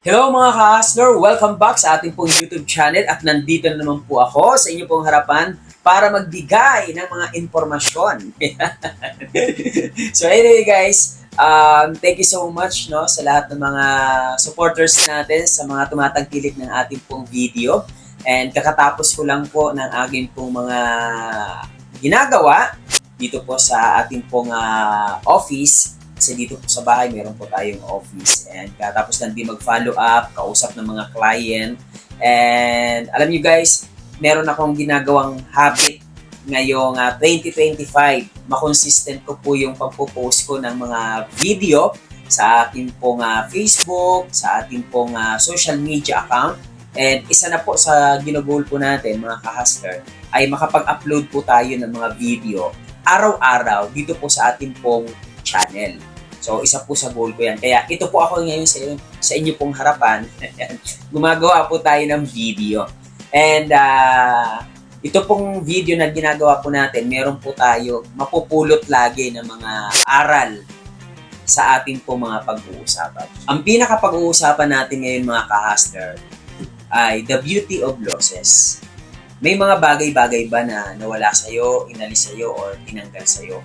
Hello mga ka-hustler! Welcome back sa ating pong YouTube channel at nandito na naman po ako sa inyo pong harapan para magbigay ng mga impormasyon. So anyway guys, thank you so much sa lahat ng mga supporters natin sa mga tumatangkilik ng ating pong video. And kakatapos ko lang po ng aking pong mga ginagawa dito po sa ating pong office. Kasi dito po sa bahay, meron po tayong office. And tapos lang din mag-follow up, kausap ng mga client. And alam nyo guys, meron akong ginagawang habit ngayong 2025. Makonsistent ko po yung pagpo-post ko ng mga video sa ating pong Facebook, sa ating pong social media account. And isa na po sa ginagol po natin, mga ka-hustler, ay makapag-upload po tayo ng mga video araw-araw dito po sa ating pong channel. So, isa po sa goal ko yan. Kaya ito po ako ngayon sa inyo pong harapan. Gumagawa po tayo ng video. And ito pong video na ginagawa po natin, meron po tayo mapupulot lagi ng mga aral sa ating po mga pag-uusapan. Ang pinaka-pag-uusapan natin ngayon mga ka-hustler ay the beauty of losses. May mga bagay-bagay ba na nawala sa'yo, inalis sa'yo, or tinanggal sa'yo?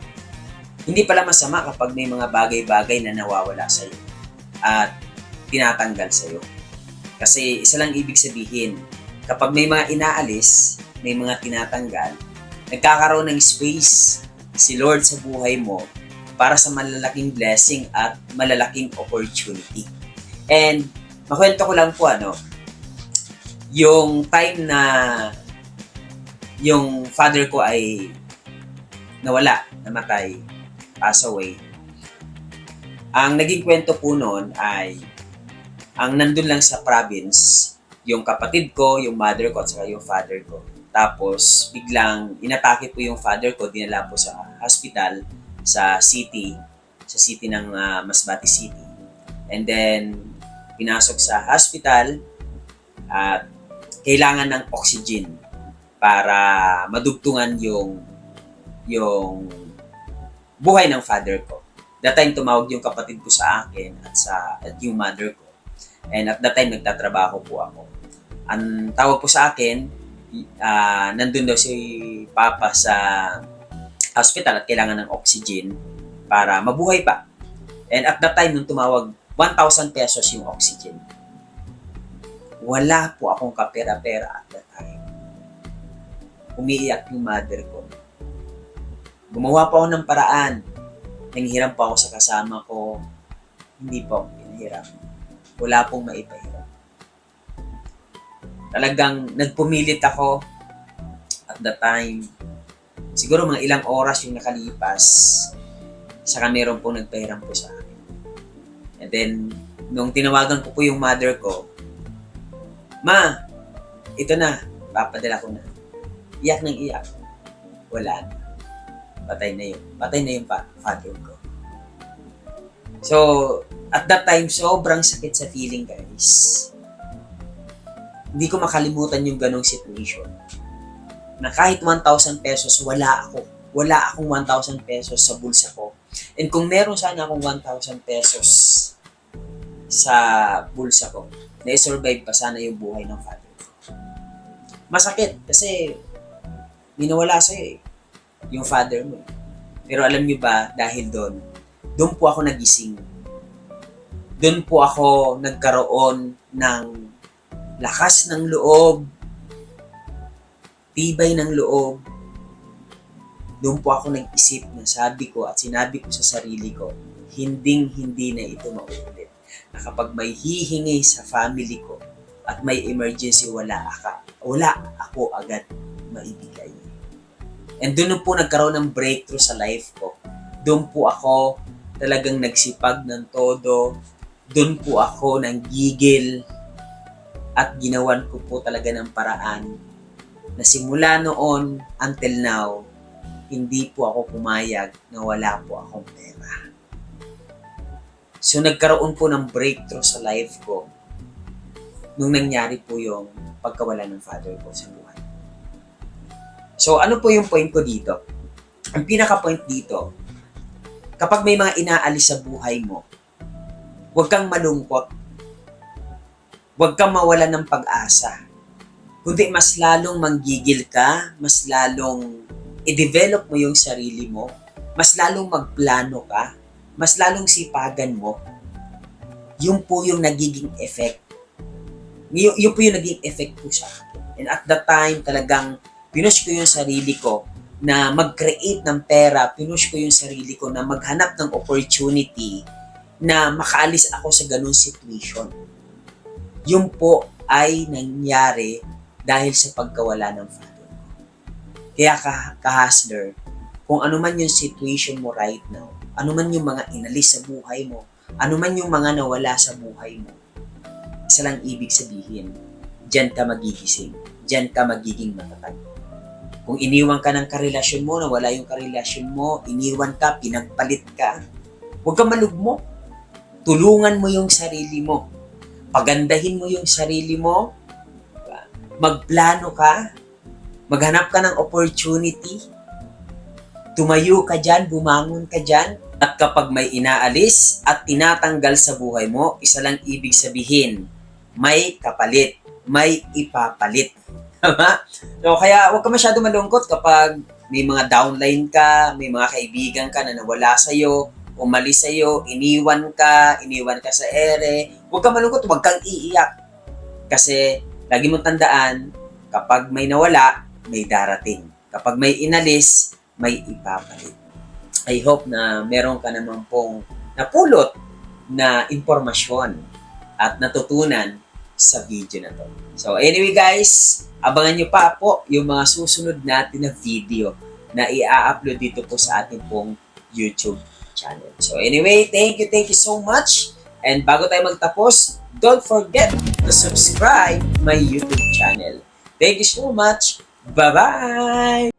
Hindi pala masama kapag may mga bagay-bagay na nawawala sa'yo at tinatanggal sa'yo. Kasi isa lang ibig sabihin, kapag may mga inaalis, may mga tinatanggal, nagkakaroon ng space si Lord sa buhay mo para sa malalaking blessing at malalaking opportunity. And makwento ko lang po yung time na yung father ko ay nawala, namatay, pass away. Ang naging kwento po noon ay ang nandun lang sa province, yung kapatid ko, yung mother ko, at saka yung father ko. Tapos, biglang inatake po yung father ko, dinala po sa hospital sa city ng Masbate City. And then, pinasok sa hospital at kailangan ng oxygen para madugtungan yung buhay ng father ko. That time, tumawag yung kapatid ko sa akin at yung mother ko. And at that time, nagtatrabaho po ako. Ang tawag po sa akin, nandun daw si Papa sa hospital at kailangan ng oxygen para mabuhay pa. And at that time, nung tumawag, 1,000 pesos yung oxygen. Wala po akong kapera-pera at that time. Umiiyak yung mother ko. Gumawa pa ako ng paraan. Nanghiram pa ako sa kasama ko. Hindi pa ako pinahiram. Wala pong maipahiram. Talagang nagpumilit ako at the time. Siguro mga ilang oras yung nakalipas. Saka meron pong nagpahiram po sa akin. And then, nung tinawagan ko po yung mother ko, Ma, ito na. Papadala ko na. Iyak ng iyak. Wala na. Patay na yung father ko. So, at that time, sobrang sakit sa feeling, guys. Hindi ko makalimutan yung ganong situation. Na kahit 1,000 pesos, wala ako. Wala akong 1,000 pesos sa bulsa ko. And kung meron sana akong 1,000 pesos sa bulsa ko, na-survive pa sana yung buhay ng father ko. Masakit kasi minawala sa'yo yung father mo. Pero alam nyo ba, dahil doon po ako nagising. Doon po ako nagkaroon ng lakas ng loob, tibay ng loob. Doon po ako nag-isip na sabi ko at sinabi ko sa sarili ko, hindi na ito mauulit. Na kapag may hihingi sa family ko at may emergency, wala ako agad maibigay. And doon po nagkaroon ng breakthrough sa life ko. Doon po ako talagang nagsipag ng todo. Doon po ako nanggigil at ginawan ko po talaga ng paraan na simula noon until now, hindi po ako pumayag na wala po akong pera. So nagkaroon po ng breakthrough sa life ko nung nangyari po yung pagkawala ng father ko sa buhay. So, ano po yung point ko dito? Ang pinaka-point dito, kapag may mga inaalis sa buhay mo, huwag kang malungkot. huwag kang mawala ng pag-asa. Kundi mas lalong manggigil ka, mas lalong i-develop mo yung sarili mo, mas lalong magplano ka, mas lalong sipagan mo. Yun po yung nagiging effect. Yun po yung naging effect po sa akin. And at that time, talagang pinush ko yung sarili ko na mag-create ng pera, pinush ko yung sarili ko na maghanap ng opportunity na makaalis ako sa ganung situation. Yun po ay nangyari dahil sa pagkawala ng father ko. Kaya ka-hustler, kung ano man yung situation mo right now, ano man yung mga inalis sa buhay mo, ano man yung mga nawala sa buhay mo, isa lang ibig sabihin, diyan ka magigising, diyan ka magiging matatag. Kung iniwan ka ng karelasyon mo, nawala yung karelasyon mo, iniwan ka, pinagpalit ka, huwag kang malugmok. Tulungan mo yung sarili mo. Pagandahin mo yung sarili mo. Magplano ka. Maghanap ka ng opportunity. Tumayo ka dyan, bumangon ka dyan. At kapag may inaalis at tinatanggal sa buhay mo, isa lang ibig sabihin, may kapalit, may ipapalit. So, kaya huwag ka masyado malungkot kapag may mga downline ka, may mga kaibigan ka na nawala sa'yo, umalis sa'yo, iniwan ka sa ere. Huwag ka malungkot, huwag kang iiyak. Kasi, lagi mong tandaan, kapag may nawala, may darating. Kapag may inalis, may ipapalit. I hope na meron ka naman pong napulot na impormasyon at natutunan sa video na to. So anyway guys, abangan nyo pa po yung mga susunod natin na video na i-upload dito po sa ating pong YouTube channel. So anyway, thank you so much. And bago tayo magtapos, don't forget to subscribe my YouTube channel. Thank you so much. Bye-bye!